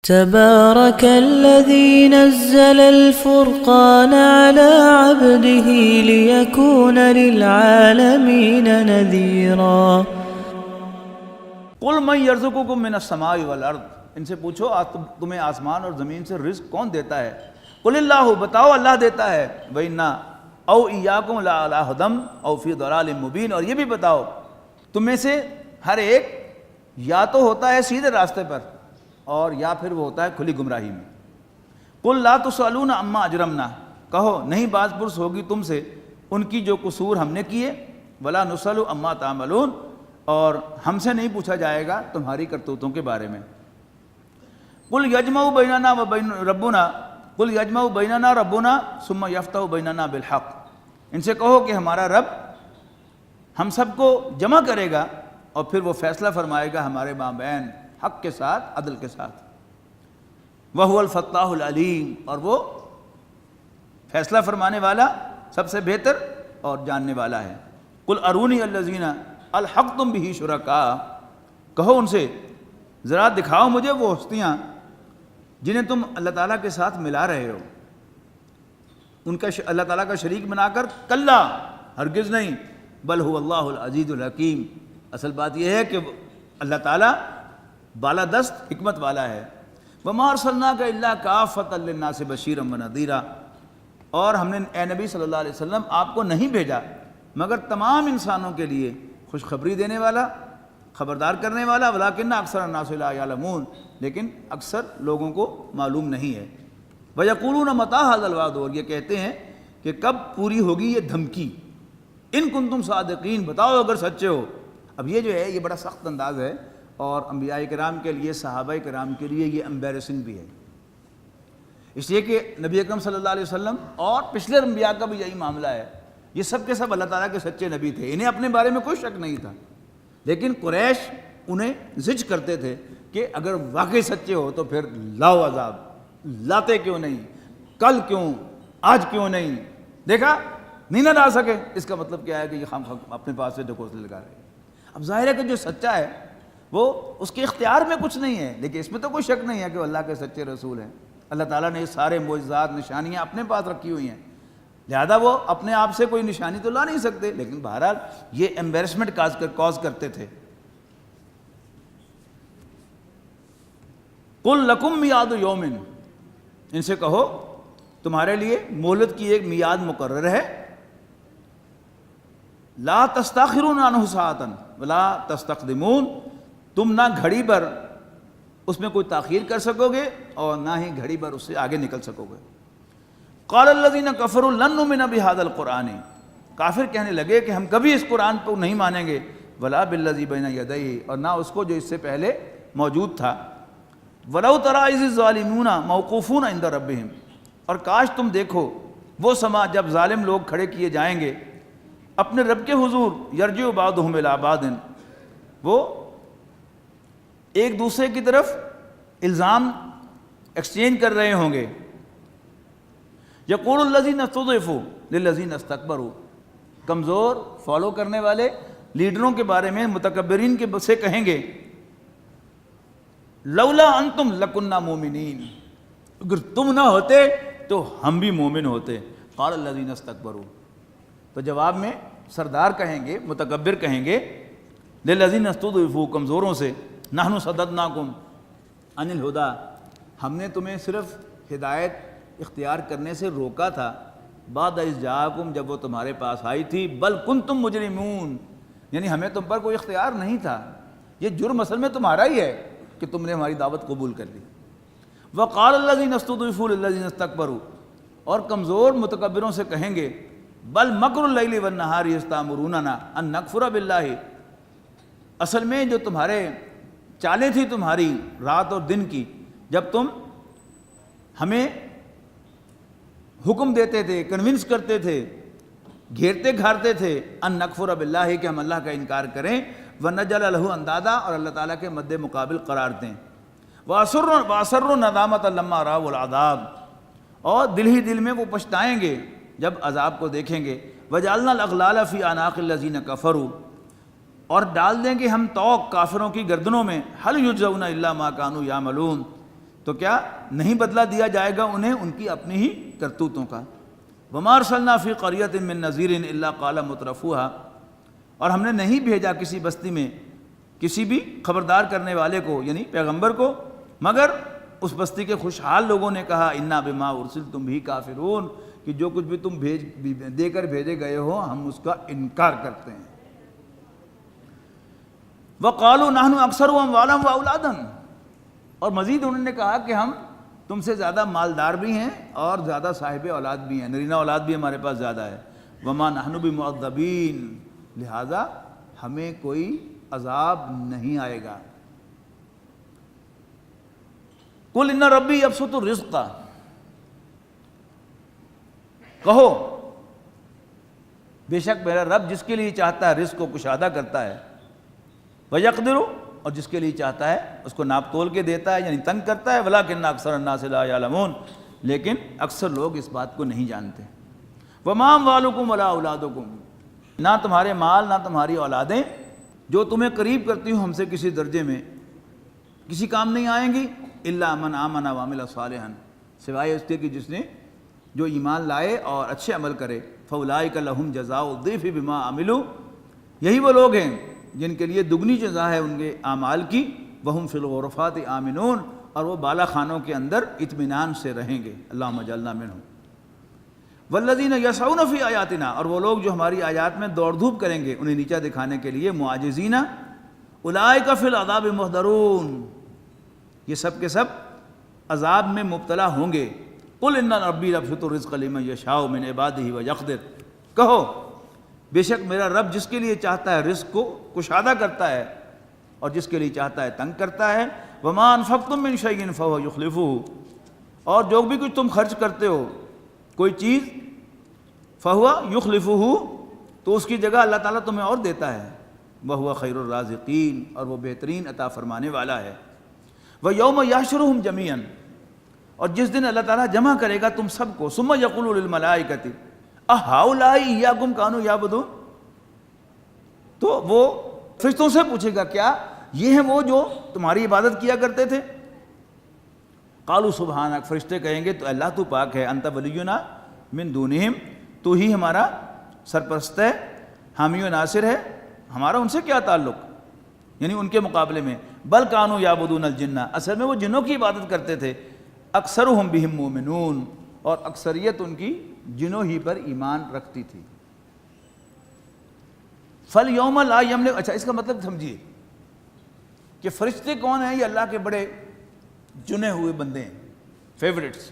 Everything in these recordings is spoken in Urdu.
تبارك الذي نزل الفرقان على عبده ليكون للعالمين نذيرا قل من یرزقکم من السماء والارض، ان سے پوچھو تمہیں آسمان اور زمین سے رزق کون دیتا ہے؟ قل اللہ، بتاؤ اللہ دیتا ہے، وَإِنَّا او ایاکم لَعَلَىٰ ہُدًى او فی ضلال مبین، اور یہ بھی بتاؤ تم میں سے ہر ایک یا تو ہوتا ہے سیدھے راستے پر اور یا پھر وہ ہوتا ہے کھلی گمراہی میں۔ قل لا تسألون عما اجرمنا، کہو نہیں باز پرس ہوگی تم سے ان کی جو قصور ہم نے کیے، ولا نسأل عما تعملون، اور ہم سے نہیں پوچھا جائے گا تمہاری کرتوتوں کے بارے میں۔ قل یجمع بیننا وبین ربنا، قل یجمع بیننا ربنا ثم یفتح بیننا بالحق، ان سے کہو کہ ہمارا رب ہم سب کو جمع کرے گا اور پھر وہ فیصلہ فرمائے گا ہمارے مابین حق کے ساتھ، عدل کے ساتھ۔ وَهُوَ الْفَتَّاحُ الْعَلِيمُ، اور وہ فیصلہ فرمانے والا، سب سے بہتر اور جاننے والا ہے۔ قُلْ أَرُونِيَ الَّذِينَ أَلْحَقْتُمْ بِهِ شُرَكَاءَ، کہو ان سے ذرا دکھاؤ مجھے وہ ہستیاں جنہیں تم اللہ تعالیٰ کے ساتھ ملا رہے ہو، ان کا اللہ تعالیٰ کا شریک بنا کر۔ کلا، ہرگز نہیں، بل هو اللہ العزیز الحکیم، اصل بات یہ ہے کہ اللہ تعالیٰ بالادست حکمت والا ہے۔ وَمَا أَرْسَلْنَاكَ إِلَّا كَافَّةً لِلنَّاسِ بَشِيرًا وَنَذِيرًا، اور ہم نے اے نبی صلی اللہ علیہ وسلم آپ کو نہیں بھیجا مگر تمام انسانوں کے لیے خوشخبری دینے والا، خبردار کرنے والا۔ وَلَٰكِنَّ أَكْثَرَ النَّاسِ لَا يَعْلَمُونَ، لیکن اکثر لوگوں کو معلوم نہیں ہے۔ وَيَقُولُونَ مَتَىٰ هَٰذَا الْوَعْدُ، اور یہ کہتے ہیں کہ کب پوری ہوگی یہ دھمکی، ان کنتم صادقین، بتاؤ اگر سچے ہو۔ اب یہ جو ہے یہ بڑا سخت انداز ہے، اور انبیاء کرام کے لیے، صحابہ کرام کے لیے یہ امبیرسنگ بھی ہے، اس لیے کہ نبی اکرم صلی اللہ علیہ وسلم اور پچھلے انبیاء کا بھی یہی معاملہ ہے، یہ سب کے سب اللہ تعالیٰ کے سچے نبی تھے، انہیں اپنے بارے میں کوئی شک نہیں تھا، لیکن قریش انہیں زج کرتے تھے کہ اگر واقعی سچے ہو تو پھر لاؤ عذاب، لاتے کیوں نہیں، کل کیوں، آج کیوں نہیں، دیکھا نہیں نہ لا سکے، اس کا مطلب کیا ہے کہ یہ ہم اپنے پاس سے ڈھکوسلے لگا رہے ہیں۔ اب ظاہر ہے کہ جو سچا ہے وہ اس کے اختیار میں کچھ نہیں ہے، لیکن اس میں تو کوئی شک نہیں ہے کہ وہ اللہ کے سچے رسول ہیں۔ اللہ تعالیٰ نے یہ سارے معجزات، نشانیاں اپنے پاس رکھی ہوئی ہیں، لہذا وہ اپنے آپ سے کوئی نشانی تو لا نہیں سکتے، لیکن بہرحال یہ ایمبیرسمنٹ کاز کرتے تھے۔ قُلْ لَكُمْ مِيعَادُ يَوْمٍ، ان سے کہو تمہارے لیے مہلت کی ایک میعاد مقرر ہے۔ لا تستاخرون عنہ ساعۃ ولا تستقدمون، تم نہ گھڑی بھر اس میں کوئی تاخیر کر سکو گے اور نہ ہی گھڑی بھر اس سے آگے نکل سکو گے۔ قال الذین کفروا لن نؤمن بہذا القرآن، کافر کہنے لگے کہ ہم کبھی اس قرآن کو نہیں مانیں گے، ولا بالذی بین یدیہ، اور نہ اس کو جو اس سے پہلے موجود تھا۔ ولو تری اذ الظالمون موقوفون عند ربہم، اور کاش تم دیکھو وہ سما جب ظالم لوگ کھڑے کیے جائیں گے اپنے رب کے حضور، یرجع بعضهم الی بعض، وہ ایک دوسرے کی طرف الزام ایکسچینج کر رہے ہوں گے۔ یقول الذین استضعفوا للذین استکبروا، کمزور فالو کرنے والے لیڈروں کے بارے میں متکبرین کے سے کہیں گے لولا انتم لکنا مومنین، اگر تم نہ ہوتے تو ہم بھی مومن ہوتے۔ قال الذین استکبروا، تو جواب میں سردار کہیں گے، متکبر کہیں گے للذین استضعفوا، کمزوروں سے، نحن صددناکم عن الہدی، ہم نے تمہیں صرف ہدایت اختیار کرنے سے روکا تھا، بعد اذ جاءکم، جب وہ تمہارے پاس آئی تھی، بل کنتم مجرمون، یعنی ہمیں تم پر کوئی اختیار نہیں تھا، یہ جرم اصل میں تمہارا ہی ہے کہ تم نے ہماری دعوت قبول کر لی۔ وقال الذین استضعفوا للذین استکبروا، اور کمزور متکبروں سے کہیں گے بل مکر اللیل والنہار اذ تأمروننا ان نکفر باللہ، اصل میں جو تمہارے چالیں تھی تمہاری رات اور دن کی، جب تم ہمیں حکم دیتے تھے، کنونس کرتے تھے، گھیرتے گھارتے تھے، ان نکفر باللہ، کہ ہم اللہ کا انکار کریں، ونجعل لہ اندادا، اور اللہ تعالیٰ کے مد مقابل قرار دیں، وَأَسَرُّوا النَّدَامَةَ لَمَّا رَأَوُا الْعَذَابَ، اور دل ہی دل میں وہ پچھتائیں گے جب عذاب کو دیکھیں گے، وَجَعَلْنَا الْأَغْلَالَ فِي أَعْنَاقِ الَّذِينَ كَفَرُوا، اور ڈال دیں گے ہم توق کافروں کی گردنوں میں، هَلْ يُجْزَوْنَ إِلَّا مَا كَانُوا يَعْمَلُونَ، تو کیا نہیں بدلہ دیا جائے گا انہیں ان کی اپنی ہی کرتوتوں کا. وما ارسلنا فی قریۃ من نذیر الا قال مترفوها، اور ہم نے نہیں بھیجا کسی بستی میں کسی بھی خبردار کرنے والے کو یعنی پیغمبر کو، مگر اس بستی کے خوشحال لوگوں نے کہا انا بما ارسلتم بھی کافرون، کہ جو کچھ بھی تم دے کر بھیجے گئے ہو ہم اس کا انکار کرتے ہیں. وقالوا نحن اکثر اموالا واولادا، اور مزید انہوں نے کہا کہ ہم تم سے زیادہ مالدار بھی ہیں اور زیادہ صاحب اولاد بھی ہیں، نرینہ اولاد بھی ہمارے پاس زیادہ ہے. وما نحن بمعذبین، لہذا ہمیں کوئی عذاب نہیں آئے گا. قل ان ربی یبسط الرزق، کہو بے شک میرا رب جس کے لیے چاہتا ہے رزق کو کشادہ کرتا ہے، وَيَقْدِرُ، اور جس کے لیے چاہتا ہے اس کو ناپ تول کے دیتا ہے یعنی تنگ کرتا ہے. وَلَٰكِنَّ أَكْثَرَ النَّاسِ لَا يَعْلَمُونَ، لیکن اکثر لوگ اس بات کو نہیں جانتے. وَمَا أَمْوَالُكُمْ وَلَا أَوْلَادُكُمْ، نہ تمہارے مال نہ تمہاری اولادیں جو تمہیں قریب کرتی ہوں ہم سے کسی درجے میں کسی کام نہیں آئیں گی. إِلَّا مَنْ آمَنَ وَعَمِلَ صَالِحًا، سوائے اس کے کہ جس نے جو ایمان لائے اور اچھے عمل کرے. فَأُولَٰئِكَ لَهُمْ جَزَاءُ الضِّعْفِ بِمَا عَمِلُوا، یہی وہ لوگ ہیں جن کے لیے دگنی جزا ہے ان کے اعمال کی. وَهُمْ فِي الْغُرُفَاتِ آمِنُونَ، اور وہ بالا خانوں کے اندر اطمینان سے رہیں گے. اللہم اجعلنا منہم. وَالَّذِينَ يَسْعُونَ فِي آیاتنا، اور وہ لوگ جو ہماری آیات میں دوڑ دھوپ کریں گے انہیں نیچا دکھانے کے لیے، معاجزین. اولئک فی العذاب محضرون، یہ سب کے سب عذاب میں مبتلا ہوں گے. قل ان ربی یبسط الرزق لمن یشاء من عبادہ ویقدر، کہو بے شک میرا رب جس کے لیے چاہتا ہے رزق کو کشادہ کرتا ہے اور جس کے لیے چاہتا ہے تنگ کرتا ہے. وما انفقتم من شیء فهو یخلفہ، اور جو بھی کچھ تم خرچ کرتے ہو کوئی چیز، فهو یخلفہ، تو اس کی جگہ اللہ تعالیٰ تمہیں اور دیتا ہے. وہو خیر الرازقین، اور وہ بہترین عطا فرمانے والا ہے. ویوم یحشرہم جمیعا، اور جس دن اللہ تعالیٰ جمع کرے گا تم سب کو. ثم یقول للملائکۃ اہؤلاء ایاکم کانوا یعبدون، تو وہ فرشتوں سے پوچھے گا کیا یہ ہیں وہ جو تمہاری عبادت کیا کرتے تھے. قالوا سبحانک، فرشتے کہیں گے تو اللہ تو پاک ہے. انت ولینا من دونہم، تو ہی ہمارا سرپرست ہے، حامی و ناصر ہے، ہمارا ان سے کیا تعلق، یعنی ان کے مقابلے میں. بل کانوا یعبدون الجن، اصل میں وہ جنوں کی عبادت کرتے تھے. اکثرہم بہم مومنون، اور اکثریت ان کی جنوں ہی پر ایمان رکھتی تھی. فَالْيَوْمَ لَا يَمْلِكُ، اچھا اس کا مطلب سمجھیے کہ فرشتے کون ہیں، یہ اللہ کے بڑے چنے ہوئے بندے ہیں، فیوریٹس.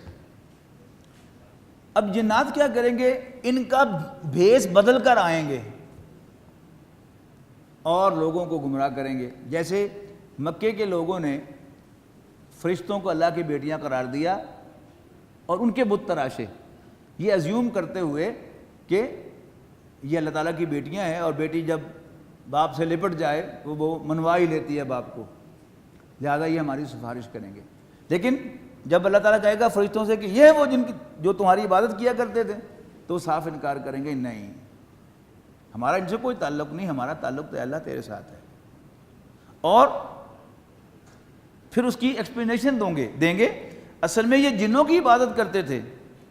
اب جنات کیا کریں گے، ان کا بھیس بدل کر آئیں گے اور لوگوں کو گمراہ کریں گے. جیسے مکے کے لوگوں نے فرشتوں کو اللہ کی بیٹیاں قرار دیا اور ان کے بت تراشے، یہ ازیوم کرتے ہوئے کہ یہ اللہ تعالیٰ کی بیٹیاں ہیں، اور بیٹی جب باپ سے لپٹ جائے تو وہ منوا ہی لیتی ہے باپ کو، لہذا یہ ہماری سفارش کریں گے. لیکن جب اللہ تعالیٰ کہے گا فرشتوں سے کہ یہ ہے وہ جو تمہاری عبادت کیا کرتے تھے، تو صاف انکار کریں گے، نہیں ہمارا ان سے کوئی تعلق نہیں، ہمارا تعلق تو اللہ تیرے ساتھ ہے. اور پھر اس کی ایکسپلینیشن دیں گے اصل میں یہ جنوں کی عبادت کرتے تھے.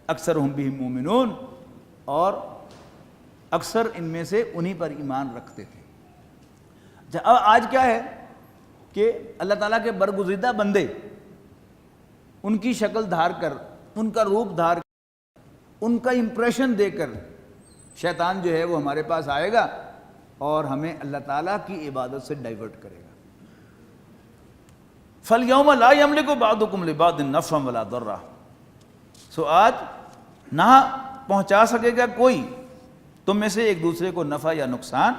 اکثرہم بہم مومنون، اور اکثر ان میں سے انہی پر ایمان رکھتے تھے. اب آج کیا ہے کہ اللہ تعالیٰ کے برگزیدہ بندے ان کی شکل دھار کر، ان کا روپ دھار کر، ان کا امپریشن دے کر شیطان جو ہے وہ ہمارے پاس آئے گا اور ہمیں اللہ تعالیٰ کی عبادت سے ڈائیورٹ کرے گا. فَالْيَوْمَ لَا يَمْلِكُ بَعْضُكُمْ لِبَعْضٍ نَفْعًا وَلَا ضَرًّا، سو آج نہ پہنچا سکے گا کوئی تم میں سے ایک دوسرے کو نفع یا نقصان.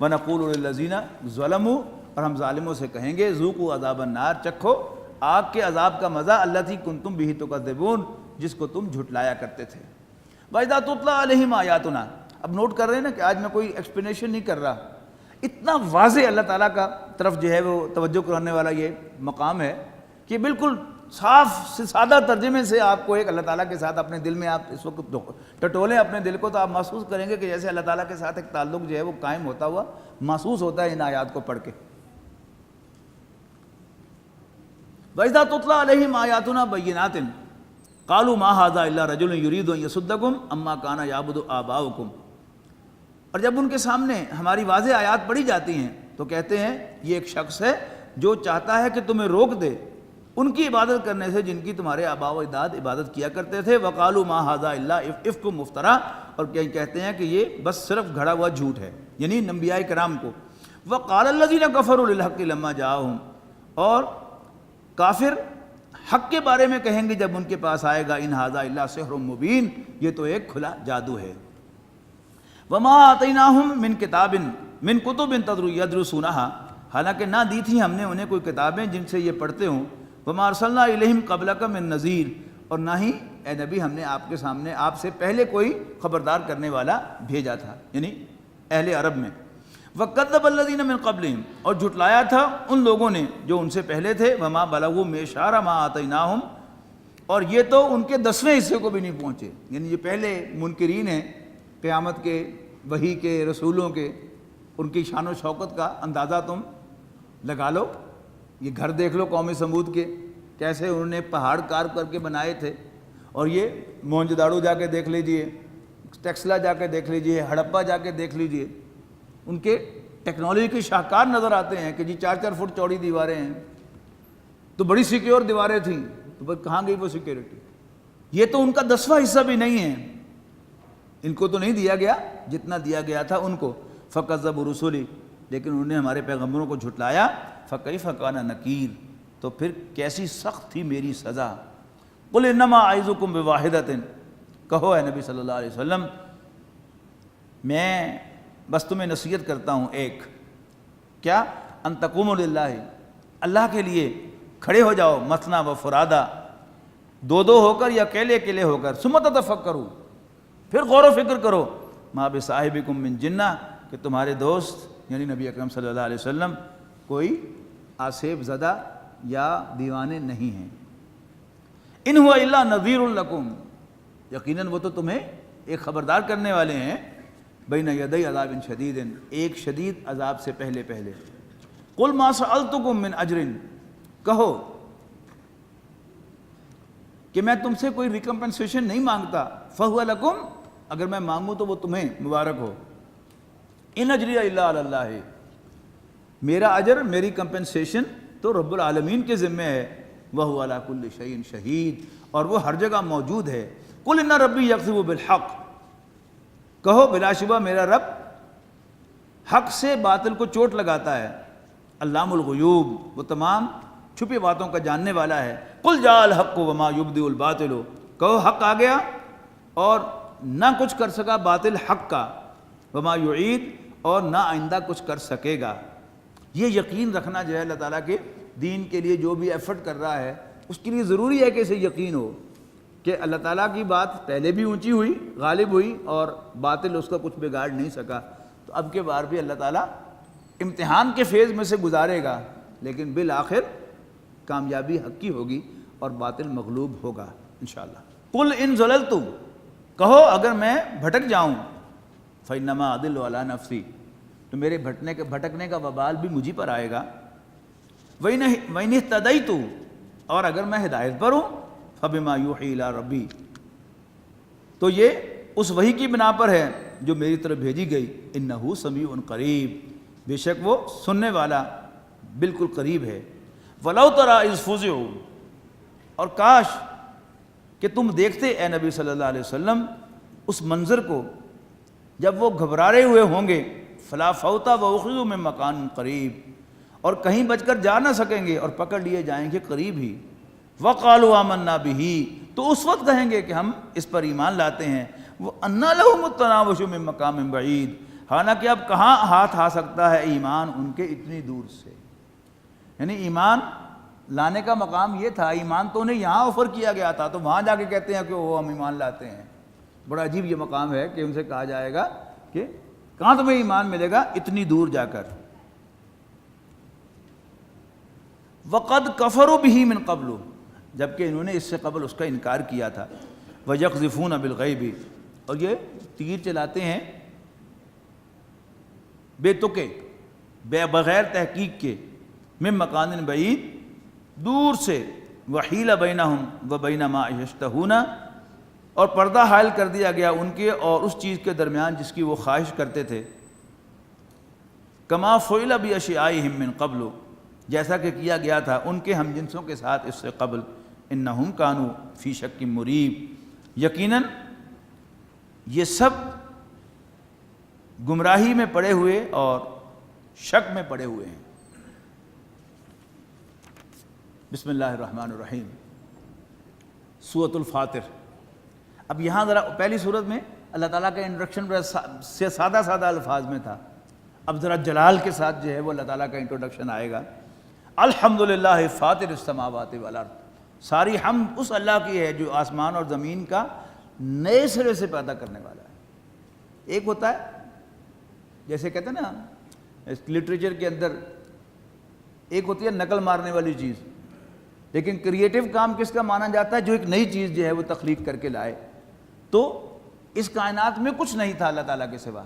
وَنَقُولُ لِلَّذِينَ ظَلَمُوا، اور ہم ظالموں سے کہیں گے ذُوقُوا عَذَابَ النَّارِ، چکھو آگ کے عذاب کا مزہ، الَّتِي كُنتُم بِهِ تُكَذِّبُونَ، جس کو تم جھٹلایا کرتے تھے. وَإِذَا تُتْلَىٰ عَلَيْهِمْ آيَاتُنَا، اب نوٹ کر رہے ہیں نا کہ آج میں کوئی ایکسپلینیشن نہیں کر رہا، اتنا واضح اللہ تعالیٰ کا طرف جو ہے وہ توجہ کرانے والا یہ مقام ہے کہ بالکل صاف سے سادہ ترجمے سے آپ کو ایک اللہ تعالیٰ کے ساتھ اپنے دل میں آپ اس وقت ٹٹولیں اپنے دل کو، تو آپ محسوس کریں گے کہ جیسے اللہ تعالیٰ کے ساتھ ایک تعلق جو ہے وہ قائم ہوتا ہوا محسوس ہوتا ہے ان آیات کو پڑھ کے. وَإِذَا تُتْلَىٰ عَلَيْهِمْ آيَاتُنَا بَيِّنَاتٍ قَالُوا مَا هَٰذَا إِلَّا رَجُلٌ يُرِيدُ أَن يَصُدَّكُمْ عَمَّا كَانَ يَعْبُدُ آبَاؤُكُمْ۔ اور جب ان کے سامنے ہماری واضح آیات پڑھی جاتی ہیں تو کہتے ہیں یہ ایک شخص ہے جو چاہتا ہے کہ تمہیں روک دے ان کی عبادت کرنے سے جن کی تمہارے آباء و اجداد عبادت کیا کرتے تھے۔ وَقَالُوا مَا هَٰذَا إِلَّا إِفْكٌ مُفْتَرًى، اور کہتے ہیں کہ یہ بس صرف گھڑا ہوا جھوٹ ہے، یعنی انبیاء کرام کو۔ وَقَالَ الَّذِينَ كَفَرُوا لِلْحَقِّ لَمَّا جَاءَهُمْ، اور کافر حق کے بارے میں کہیں گے جب ان کے پاس آئے گا، ان هَٰذَا إِلَّا سِحْرٌ مُبِينٌ، یہ تو ایک کھلا جادو ہے۔ وَمَا آتَيْنَاهُم مِّن كِتَابٍ مِّن كُتُبٍ يَدْرُسُونَهَا، حالانکہ نہ دی تھی ہم نے انہیں کوئی کتابیں جن سے یہ پڑھتے ہوں۔ وَمَا أَرْسَلْنَا إِلَيْهِمْ قَبْلَكَ مِن نَذِيرٍ، اور نہ ہی اے نبی ہم نے آپ کے سامنے آپ سے پہلے کوئی خبردار کرنے والا بھیجا تھا، یعنی اہل عرب میں۔ وَكَذَّبَ الَّذِينَ مِن قَبْلِهِمْ، اور جھٹلایا تھا ان لوگوں نے جو ان سے پہلے تھے۔ وَمَا بَلَغُوا مِعْشَارَ مَا آتَيْنَاهُمْ، اور یہ تو ان کے 10ویں حصے کو بھی نہیں پہنچے، یعنی یہ پہلے منکرین ہیں قیامت کے، وحی کے، رسولوں کے، ان کی شان و شوکت کا اندازہ تم لگا لو۔ یہ گھر دیکھ لو قوم سمود کے، کیسے انہوں نے پہاڑ کار کر کے بنائے تھے، اور یہ موہنجو جا کے دیکھ لیجئے، ٹیکسلا جا کے دیکھ لیجئے، ہڑپا جا کے دیکھ لیجئے، ان کے ٹیکنالوجی کے شاہکار نظر آتے ہیں کہ جی 4-4 فٹ چوڑی دیواریں ہیں، تو بڑی سیکیور دیواریں تھیں، تو بس کہاں گئی وہ سیکیورٹی؟ یہ تو ان کا 10واں حصہ بھی نہیں ہے، ان کو تو نہیں دیا گیا جتنا دیا گیا تھا ان کو۔ فَكَذَّبُوا رُسُلِي، لیکن انہوں نے ہمارے پیغمبروں کو جھٹلایا۔ فَكَيْفَ كَانَ نَكِيرٌ، تو پھر کیسی سخت تھی میری سزا۔ قُلْ إِنَّمَا أَعِظُكُمْ بِوَاحِدَةٍ، کہو اے نبی صلی اللہ علیہ وسلم میں بس تمہیں نصیحت کرتا ہوں ایک، کیا؟ ان تقوموا للہ، اللہ کے لیے کھڑے ہو جاؤ، مثنی و فرادہ، دو ہو کر یا اکیلے اکیلے ہو کر، ثم تتفکروا، پھر غور و فکر کرو، ما بصاحبکم من جنہ، کہ تمہارے دوست یعنی نبی اکرم صلی اللہ علیہ وسلم کوئی آسیب زدہ یا دیوانے نہیں ہیں۔ ان ہوا الا نذیر لکم، یقیناً وہ تو تمہیں ایک خبردار کرنے والے ہیں، بین یدی عذاب شدید، ایک شدید عذاب سے پہلے۔ قل ما سألتکم من اجر، کہو کہ میں تم سے کوئی ریکمپنسیشن نہیں مانگتا، فہو لکم، اگر میں مانگوں تو وہ تمہیں مبارک ہو۔ ان اجری الا علی اللہ، میرا اجر، میری کمپنسیشن تو رب العالمین کے ذمہ ہے۔ وہو علی کل شیء شہید، اور وہ ہر جگہ موجود ہے۔ قل ان ربی یقذف بالحق، کہو بلا شبہ میرا رب حق سے باطل کو چوٹ لگاتا ہے۔ علام الغیوب، وہ تمام چھپی باتوں کا جاننے والا ہے۔ قل جاء الحق وما یبدئ الباطل، کہو حق آ گیا اور نہ کچھ کر سکا باطل حق کا، وما یعید، اور نہ آئندہ کچھ کر سکے گا۔ یہ یقین رکھنا جو ہے اللہ تعالیٰ کے دین کے لیے جو بھی ایفرٹ کر رہا ہے اس کے لیے ضروری ہے کہ اسے یقین ہو کہ اللہ تعالیٰ کی بات پہلے بھی اونچی ہوئی، غالب ہوئی، اور باطل اس کا کچھ بگاڑ نہیں سکا، تو اب کے بار بھی اللہ تعالیٰ امتحان کے فیز میں سے گزارے گا، لیکن بالآخر کامیابی حق کی ہوگی اور باطل مغلوب ہوگا انشاءاللہ۔ قل ان ضللت، کہو اگر میں بھٹک جاؤں، فإنما أضل على نفسی، تو میرے بھٹکنے کا وبال بھی مجھی پر آئے گا۔ وإن اهتديت، اور اگر میں ہدایت پر ہوں، فبما يوحي إلى ربی، تو یہ اس وحی کی بنا پر ہے جو میری طرف بھیجی گئی۔ انہ سمیع قریب، بے شک وہ سننے والا بالکل قریب ہے۔ ولو تری اذ فزعوا، اور کاش کہ تم دیکھتے اے نبی صلی اللہ علیہ وسلم اس منظر کو جب وہ گھبرائے ہوئے ہوں گے، فلا فوت واخذوا من مکان قریب، اور کہیں بچ کر جا نہ سکیں گے اور پکڑ لیے جائیں گے قریب ہی۔ وقالوا آمنا به، تو اس وقت کہیں گے کہ ہم اس پر ایمان لاتے ہیں۔ وَأَنَّى لَهُمُ التَّنَاوُشُ مِن مَّقَامٍ بَعِيدٍ، حالانکہ اب کہاں ہاتھ آ سکتا ہے ایمان ان کے اتنی دور سے، یعنی ایمان لانے کا مقام یہ تھا، ایمان تو انہیں یہاں آفر کیا گیا تھا، تو وہاں جا کے کہتے ہیں کہ وہ ہم ایمان لاتے ہیں۔ بڑا عجیب یہ مقام ہے کہ ان سے کہا جائے گا کہ کہاں تمہیں ایمان ملے گا، اتنی دور جا کر۔ وَقَدْ كَفَرُوا بِهِ مِن قَبْلُ، جبکہ انہوں نے اس سے قبل اس کا انکار کیا تھا۔ وَيَقْذِفُونَ بِالْغَيْبِ، اور یہ تیر چلاتے ہیں بے تکے، بغیر تحقیق کے، من مکان بعید، دور سے، وحیل بینہم و بین ما یشتہون، اور پردہ حائل کر دیا گیا ان کے اور اس چیز کے درمیان جس کی وہ خواہش کرتے تھے، کما فعل باشیائہم من قبل، جیسا کہ کیا گیا تھا ان کے ہم جنسوں کے ساتھ اس سے قبل، انہم کانوا فی شک مریب، یقیناً یہ سب گمراہی میں پڑے ہوئے اور شک میں پڑے ہوئے ہیں۔ بسم اللہ الرحمن الرحیم، سورۃ الفاطر۔ اب یہاں ذرا پہلی صورت میں اللہ تعالیٰ کا انٹروڈکشن سے سادہ سادہ الفاظ میں تھا، اب ذرا جلال کے ساتھ جو ہے وہ اللہ تعالیٰ کا انٹروڈکشن آئے گا۔ الحمدللہ فاطر السماوات والارض، ساری حمد اس اللہ کی ہے جو آسمان اور زمین کا نئے سرے سے پیدا کرنے والا ہے۔ ایک ہوتا ہے جیسے کہتے ہیں نا لٹریچر کے اندر، ایک ہوتی ہے نقل مارنے والی چیز، لیکن کریٹو کام کس کا مانا جاتا ہے؟ جو ایک نئی چیز جو ہے وہ تخلیق کر کے لائے۔ تو اس کائنات میں کچھ نہیں تھا اللہ تعالیٰ کے سوا،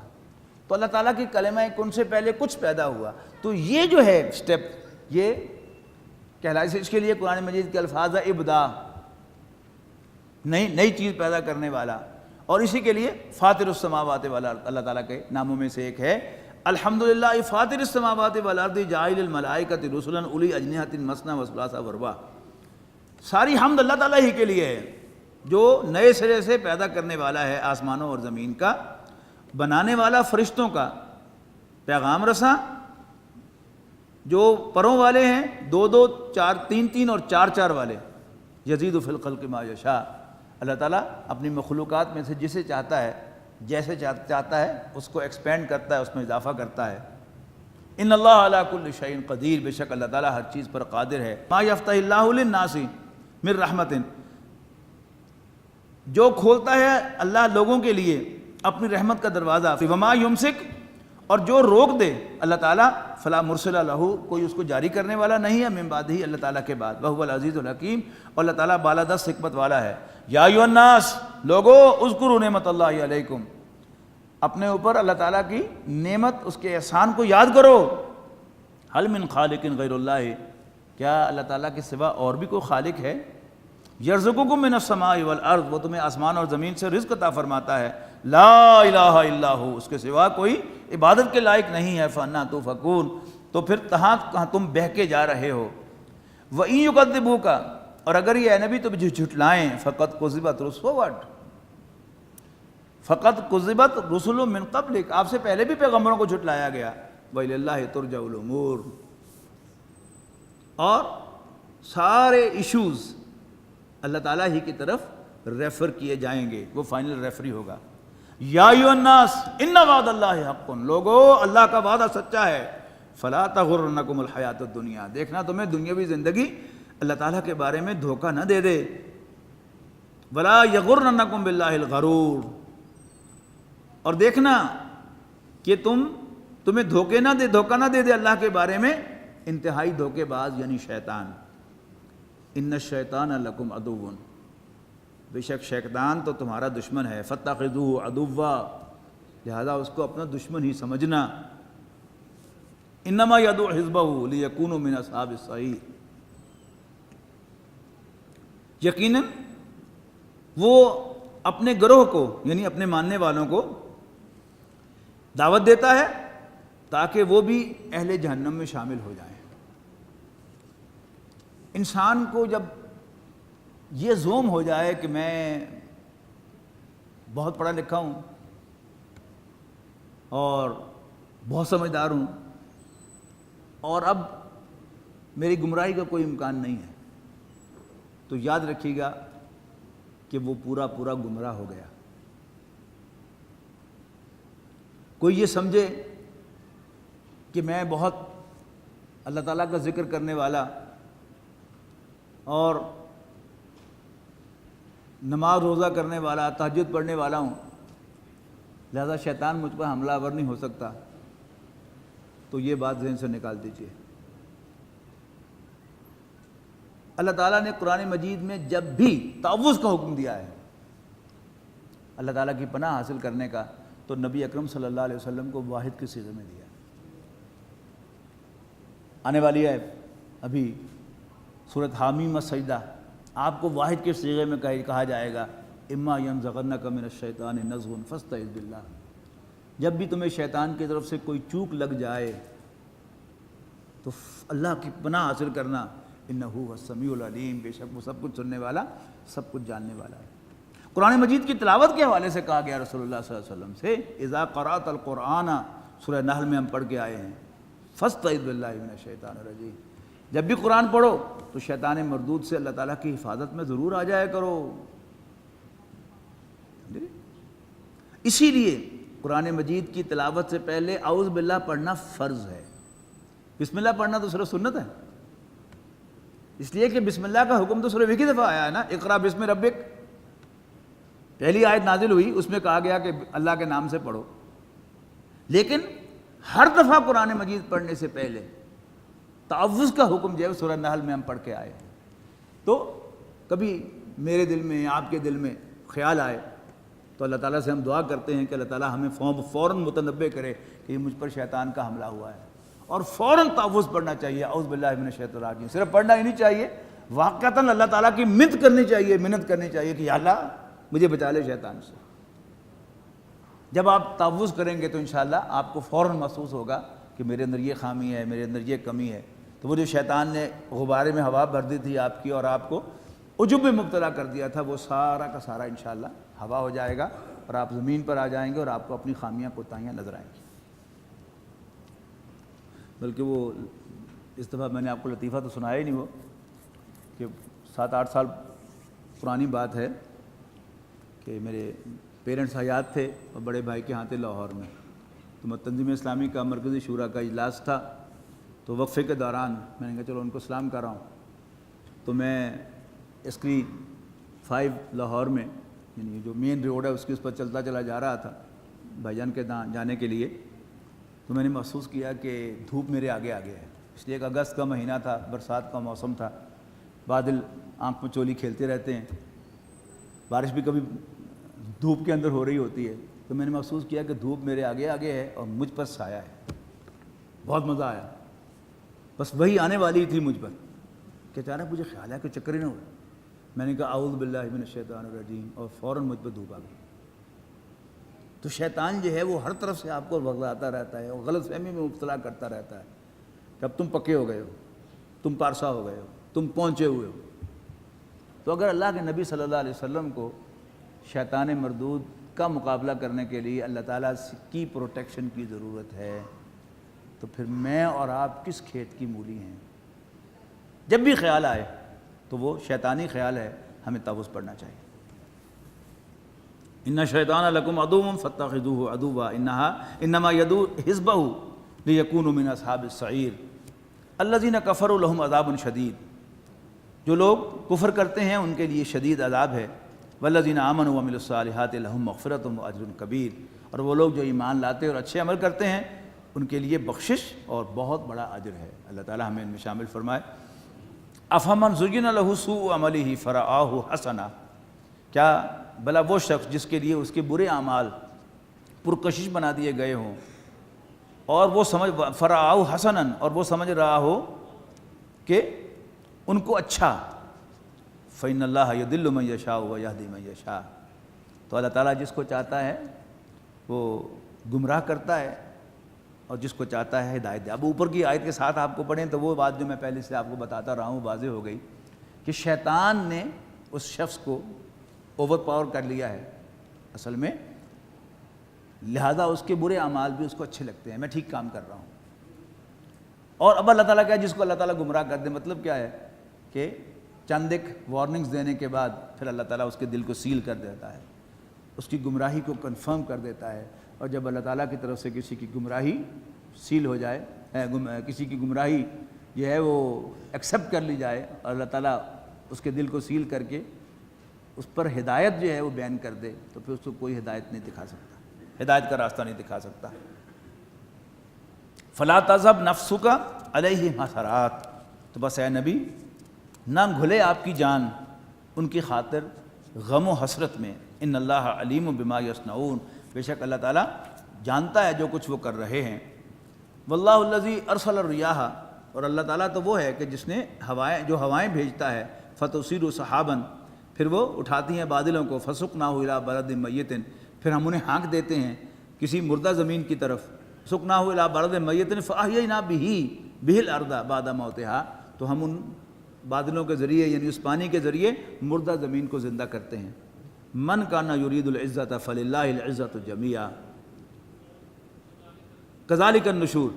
تو اللہ تعالیٰ کی کلمہ کن سے پہلے کچھ پیدا ہوا، تو یہ جو ہے سٹیپ یہ کہلائی سے، اس کے لیے قرآن مجید کے الفاظ ہے ابدا، نئی چیز پیدا کرنے والا، اور اسی کے لیے فاطر السماوات والارض اللہ تعالیٰ کے ناموں میں سے ایک ہے۔ الحمدللہ فاطر السماوات والارض جاعل الملائکۃ رسلا اولی اجنحۃ مثنی وثلاث ورباع، ساری حمد اللہ تعالیٰ ہی کے لیے ہے جو نئے سرے سے پیدا کرنے والا ہے آسمانوں اور زمین کا، بنانے والا فرشتوں کا، پیغام رساں جو پروں والے ہیں، دو دو چار تین اور چار والے، یزید فی الخلق ما یشاء، اللہ تعالیٰ اپنی مخلوقات میں سے جسے چاہتا ہے جیسے چاہتا ہے اس کو ایکسپینڈ کرتا ہے، اس میں اضافہ کرتا ہے۔ ان اللہ علی کل شیء قدیر، بے شک اللہ تعالیٰ ہر چیز پر قادر ہے۔ ما یفتح اللہ للناس من رحمت، جو کھولتا ہے اللہ لوگوں کے لیے اپنی رحمت کا دروازہ، وما یمسک، اور جو روک دے اللہ تعالیٰ، فلا مرسل لہ، کوئی اس کو جاری کرنے والا نہیں ہے، من بعدہ، اللہ تعالیٰ کے بعد، وہو العزیز الحکیم، اور اللہ تعالیٰ بالادست حکمت والا ہے۔ یا ایھا الناس، لوگو اذکروا نعمت اللہ علیکم، اپنے اوپر اللہ تعالیٰ کی نعمت، اس کے احسان کو یاد کرو۔ هل من خالق غیر اللہ، کیا اللہ تعالیٰ کے سوا اور بھی کوئی خالق ہے؟ یرزقکم من السماء والارض، وہ تمہیں آسمان اور زمین سے رزق عطا فرماتا ہے۔ لا الہ الا ہو، اس کے سوا کوئی عبادت کے لائق نہیں ہے۔ فانا تؤفکون، تو پھر کہاں تم بہکے جا رہے ہو۔ وَإِن يُكَذِّبُوكَ، اور اگر یہ اے نبی تجھے جھٹلائیں، فقط كذبت رسل، فقط كذبت رسل من قبلک، آپ سے پہلے بھی پیغمبروں کو جھٹلایا گیا۔ وَإِلَى اللَّهِ تُرْجَعُ الْأُمُورُ، اور سارے ایشوز اللہ تعالیٰ ہی کی طرف ریفر کیے جائیں گے، وہ فائنل ریفری ہوگا۔ یا ایھا الناس ان وعد اللہ حق، لوگو اللہ کا وعدہ سچا ہے۔ فلا تغرنکم الحیات الدنیا، دیکھنا تمہیں دنیاوی زندگی اللہ تعالیٰ کے بارے میں دھوکہ نہ دے دے۔ ولا یغرنکم باللہ الغرور، اور دیکھنا کہ تمہیں دھوکہ نہ دے دے اللہ کے بارے میں انتہائی دھوکے باز، یعنی شیطان۔ ان الشیطان لکم عدو، بے شک شیطان تو تمہارا دشمن ہے۔ فاتخذوہ عدوا، لہذا اس کو اپنا دشمن ہی سمجھنا۔ انما یدعو حزبہ لیکونوا من اصحاب السعیر، یقیناً وہ اپنے گروہ کو، یعنی اپنے ماننے والوں کو دعوت دیتا ہے تاکہ وہ بھی اہل جہنم میں شامل ہو جائیں۔ انسان کو جب یہ زوم ہو جائے کہ میں بہت پڑھا لکھا ہوں اور بہت سمجھدار ہوں اور اب میری گمراہی کا کوئی امکان نہیں ہے، تو یاد رکھیے گا کہ وہ پورا گمراہ ہو گیا۔ کوئی یہ سمجھے کہ میں بہت اللہ تعالیٰ کا ذکر کرنے والا اور نماز روزہ کرنے والا، تہجد پڑھنے والا ہوں، لہذا شیطان مجھ پر حملہ آور نہیں ہو سکتا، تو یہ بات ذہن سے نکال دیجیے۔ اللہ تعالیٰ نے قرآن مجید میں جب بھی تعوذ کا حکم دیا ہے، اللہ تعالیٰ کی پناہ حاصل کرنے کا، تو نبی اکرم صلی اللہ علیہ وسلم کو واحد کے صیغے میں دیا۔ آنے والی ہے ابھی سورۃ حامیم السجدہ آپ کو واحد کے صیغے میں کہا جائے گا اما ینزغنک من الشیطان نزغ فاستعذ باللہ. جب بھی تمہیں شیطان کی طرف سے کوئی چوک لگ جائے تو اللہ کی پناہ حاصل کرنا، انہ هو السمیع العلیم، بے شک وہ سب کچھ سننے والا، سب کچھ جاننے والا ہے. قرآن مجید کی تلاوت کے حوالے سے کہا گیا رسول اللہ صلی اللہ علیہ وسلم سے اذا قرأت القرآن، سورہ نحل میں ہم پڑھ کے آئے ہیں، فاستعذ باللہ من الشیطان الرجیم. جب بھی قرآن پڑھو تو شیطان مردود سے اللہ تعالیٰ کی حفاظت میں ضرور آ جایا کرو. اسی لیے قرآن مجید کی تلاوت سے پہلے اعوذ باللہ پڑھنا فرض ہے. بسم اللہ پڑھنا تو صرف سنت ہے، اس لیے کہ بسم اللہ کا حکم تو صرف ایک ہی دفعہ آیا ہے نا، اقرا بسم ربک. پہلی آیت نازل ہوئی، اس میں کہا گیا کہ اللہ کے نام سے پڑھو، لیکن ہر دفعہ قرآن مجید پڑھنے سے پہلے تعوذ کا حکم جو ہے سورہ نحل میں ہم پڑھ کے آئے ہیں. تو کبھی میرے دل میں، آپ کے دل میں خیال آئے تو اللہ تعالیٰ سے ہم دعا کرتے ہیں کہ اللہ تعالیٰ ہمیں فوراً متنبع کرے کہ یہ مجھ پر شیطان کا حملہ ہوا ہے، اور فوراً تعوذ پڑھنا چاہیے، اعوذ باللہ من الشیطان الرجیم. صرف پڑھنا ہی نہیں چاہیے، واقعتاً اللہ تعالیٰ کی منت کرنی چاہیے کہ یا اللہ مجھے بچا لے شیطان سے. جب آپ تعوذ کریں گے تو انشاءاللہ آپ کو فوراً محسوس ہوگا کہ میرے اندر یہ خامی ہے، میرے اندر یہ کمی ہے. تو وہ جو شیطان نے غبارے میں ہوا بھر دی تھی آپ کی اور آپ کو عجب میں مبتلا کر دیا تھا، وہ سارا کا سارا انشاءاللہ ہوا ہو جائے گا اور آپ زمین پر آ جائیں گے اور آپ کو اپنی خامیاں کوتاہیاں نظر آئیں گی. بلکہ وہ اس دفعہ میں نے آپ کو لطیفہ تو سنایا ہی نہیں، وہ کہ 7-8 سال پرانی بات ہے کہ میرے پیرنٹس حیات تھے اور بڑے بھائی کے ہاں تھے لاہور میں. تو تنظیم اسلامی کا مرکزی شورا کا اجلاس تھا، تو وقفے کے دوران میں نے کہا چلو ان کو سلام کر رہا ہوں. تو میں اسکری 5 لاہور میں، یعنی جو مین روڈ ہے اس کے اس پر چلتا چلا جا رہا تھا بھائی جان کے جانے کے لیے. تو میں نے محسوس کیا کہ دھوپ میرے آگے آگے ہے، اس لیے کہ اگست کا مہینہ تھا، برسات کا موسم تھا، بادل آنکھ میں چولی کھیلتے رہتے ہیں، بارش بھی کبھی دھوپ کے اندر ہو رہی ہوتی ہے. تو میں نے محسوس کیا کہ دھوپ میرے آگے آگے ہے اور مجھ پر سایہ ہے. بہت مزہ آیا، بس وہی آنے والی تھی مجھ پر کہ اچانک مجھے خیال ہے کہ چکر ہی نہ ہوا. میں نے کہا اعوذ باللہ من الشیطان الرجیم، اور فوراً مجھ پر دھوپ آ گئی. تو شیطان جو ہے وہ ہر طرف سے آپ کو بغلاتا رہتا ہے اور غلط فہمی میں مبتلا کرتا رہتا ہے کہ اب تم پکے ہو گئے ہو، تم پارسا ہو گئے ہو، تم پہنچے ہوئے ہو. تو اگر اللہ کے نبی صلی اللہ علیہ وسلم کو شیطان مردود کا مقابلہ کرنے کے لیے اللہ تعالیٰ کی پروٹیکشن کی ضرورت ہے، تو پھر میں اور آپ کس کھیت کی مولی ہیں؟ جب بھی خیال آئے تو وہ شیطانی خیال ہے، ہمیں تعوذ پڑھنا چاہیے. ان الشیطان لکم عدو فاتخذوہ عدوا انما یدعو حزبہ لیکونوا من اصحاب السعیر الذین کفروا لہم عذاب شدید. جو لوگ کفر کرتے ہیں ان کے لیے شدید عذاب ہے. والذین آمنوا وعملوا الصالحات لہم مغفرۃ واجر کبیر. اور وہ لوگ جو ایمان لاتے اور اچھے عمل کرتے ہیں ان کے لیے بخشش اور بہت بڑا اجر ہے. اللہ تعالی ہمیں ان میں شامل فرمائے. افمن زین لہ سوء عملہ فرآہ حسنا، کیا بھلا وہ شخص جس کے لیے اس کے برے اعمال پرکشش بنا دیے گئے ہوں اور وہ فرآہ حسنا، اور وہ سمجھ رہا ہو کہ ان کو اچھا، فإن اللہ یضل من یشاء ویہدی من یشاء. تو اللہ تعالیٰ جس کو چاہتا ہے وہ گمراہ کرتا ہے اور جس کو چاہتا ہے ہدایت دے. اب اوپر کی آیت کے ساتھ آپ کو پڑھیں تو وہ بات جو میں پہلے سے آپ کو بتاتا رہا ہوں واضح ہو گئی کہ شیطان نے اس شخص کو اوور پاور کر لیا ہے اصل میں، لہذا اس کے برے اعمال بھی اس کو اچھے لگتے ہیں، میں ٹھیک کام کر رہا ہوں. اور اب اللہ تعالیٰ کیا ہے، جس کو اللہ تعالیٰ گمراہ کر دے، مطلب کیا ہے کہ چند ایک وارننگز دینے کے بعد پھر اللہ تعالیٰ اس کے دل کو سیل کر دیتا ہے، اس کی گمراہی کو کنفرم کر دیتا ہے. اور جب اللہ تعالیٰ کی طرف سے کسی کی گمراہی سیل ہو جائے، کسی کی گمراہی جو ہے وہ ایکسیپٹ کر لی جائے اور اللہ تعالیٰ اس کے دل کو سیل کر کے اس پر ہدایت جو ہے وہ بیان کر دے، تو پھر اس کو کوئی ہدایت نہیں دکھا سکتا، ہدایت کا راستہ نہیں دکھا سکتا. فلا تذهب نفسک علیہم حسرات. تو بس اے نبی نہ گھلے آپ کی جان ان کی خاطر غم و حسرت میں. ان اللہ علیم بما یصنعون، بے شک اللہ تعالیٰ جانتا ہے جو کچھ وہ کر رہے ہیں. واللہ الذی ارسل الریاح، اور اللہ تعالیٰ تو وہ ہے کہ جس نے ہوائیں بھیجتا ہے، فتصیر صحاباً، پھر وہ اٹھاتی ہیں بادلوں کو، فسقناہ الی بلد میت، پھر ہم انہیں ہانک دیتے ہیں کسی مردہ زمین کی طرف، سقناہ الی بلد میت فاحیینا بہ الارض بعد موتہا، تو ہم ان بادلوں کے ذریعے یعنی اس پانی کے ذریعے مردہ زمین کو زندہ کرتے ہیں۔ من کان یرید العزت فللہ العزت جمیعا، کذالک النشور۔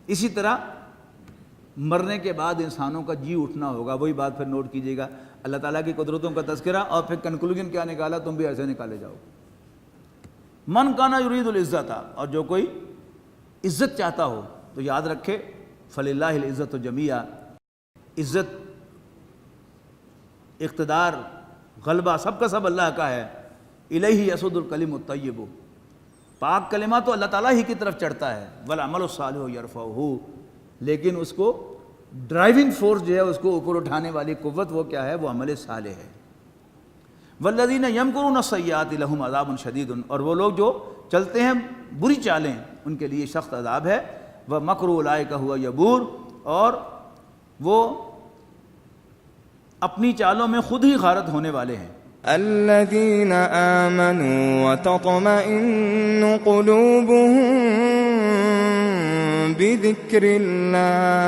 اسی طرح مرنے کے بعد انسانوں کا جی اٹھنا ہوگا، وہی بات پھر نوٹ کیجیے گا، اللہ تعالیٰ کی قدرتوں کا تذکرہ، اور پھر کنکلوژن کیا نکالا، تم بھی ایسے نکالے جاؤ۔ من کانا یرید العزت، اور جو کوئی عزت چاہتا ہو تو یاد رکھے فللہ العزت جمیعا، عزت، اقتدار، غلبہ سب کا سب اللہ کا ہے۔ الیہ یصعد الکلم الطیب، پاک کلمہ تو اللہ تعالیٰ ہی کی طرف چڑھتا ہے، والعمل الصالح یرفعہ، لیکن اس کو ڈرائیونگ فورس جو ہے، اس کو اوپر اٹھانے والی قوت وہ کیا ہے؟ وہ عمل صالح ہے۔ والذین یمکرون السیئات لہم عذاب شدید، اور وہ لوگ جو چلتے ہیں بری چالیں ان کے لیے سخت عذاب ہے۔ ومکر اولئک ھو یبور، اور وہ اپنی چالوں میں خود ہی غارت ہونے والے ہیں۔ الذين آمنوا وتطمئن قلوبهم بذكر الله